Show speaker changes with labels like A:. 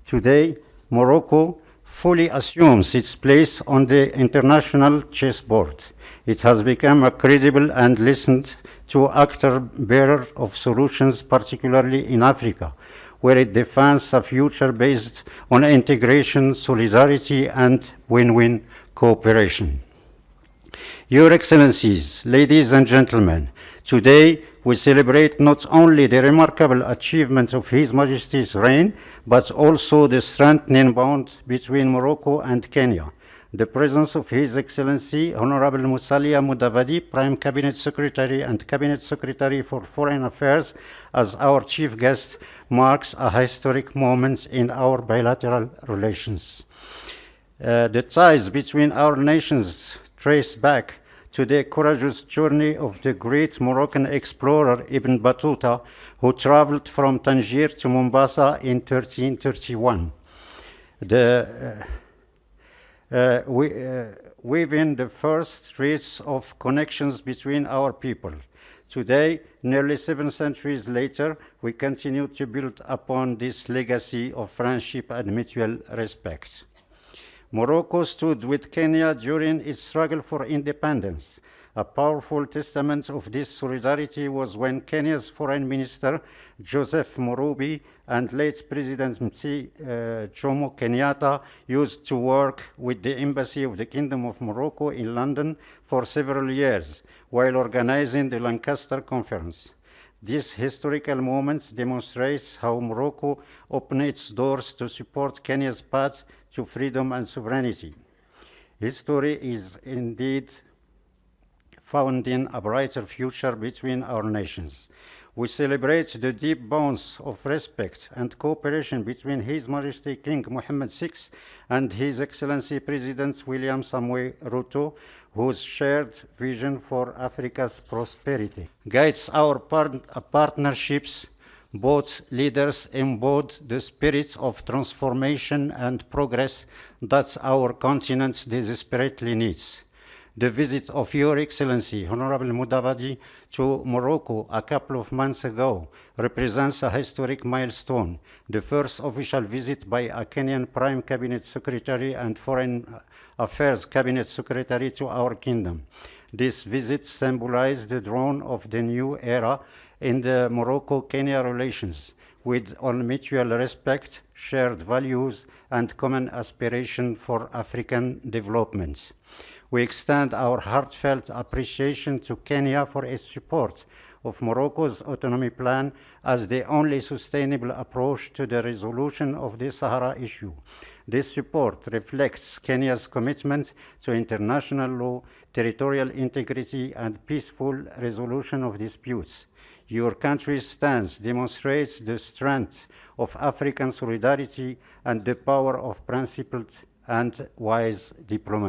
A: Today, Morocco fully assumes its place on the international chessboard. It has become a credible and listened to actor bearer of solutions, particularly in Africa, where it defends a future based on integration, solidarity, and win-win cooperation. Your Excellencies, ladies and gentlemen, today we celebrate not only the remarkable achievements of His Majesty's reign, but also the strengthening bond between Morocco and Kenya. The presence of His Excellency Honorable Musalia Mudavadi, Prime Cabinet Secretary and Cabinet Secretary for Foreign Affairs, as our chief guest marks a historic moment in our bilateral relations. The ties between our nations trace back to the courageous journey of the great Moroccan explorer Ibn Battuta, who traveled from Tangier to Mombasa in 1331. Weaving the first threads of connections between our people. Today, nearly 7 centuries later, we continue to build upon this legacy of friendship and mutual respect. Morocco stood with Kenya during its struggle for independence. A powerful testament of this solidarity was when Kenya's Foreign Minister Joseph Murubi and late President Jomo Kenyatta used to work with the Embassy of the Kingdom of Morocco in London for several years while organizing the Lancaster Conference. This historical moment demonstrates how Morocco opened its doors to support Kenya's path to freedom and sovereignty. History is indeed founding a brighter future between our nations. We celebrate the deep bonds of respect and cooperation between His Majesty King Mohammed VI and His Excellency President William Samoei Ruto, whose shared vision for Africa's prosperity guides our partnerships. Both leaders embody the spirit of transformation and progress that our continent desperately needs. The visit of Your Excellency, Honorable Mudavadi, to Morocco a couple of months ago represents a historic milestone, the first official visit by a Kenyan Prime Cabinet Secretary and Foreign Affairs Cabinet Secretary to our kingdom. This visit symbolized the dawn of the new era in the Morocco-Kenya relations, with on mutual respect, shared values, and common aspiration for African development. We extend our heartfelt appreciation to Kenya for its support of Morocco's autonomy plan as the only sustainable approach to the resolution of the Sahara issue. This support reflects Kenya's commitment to international law, territorial integrity, and peaceful resolution of disputes. Your country's stance demonstrates the strength of African solidarity and the power of principled and wise diplomacy.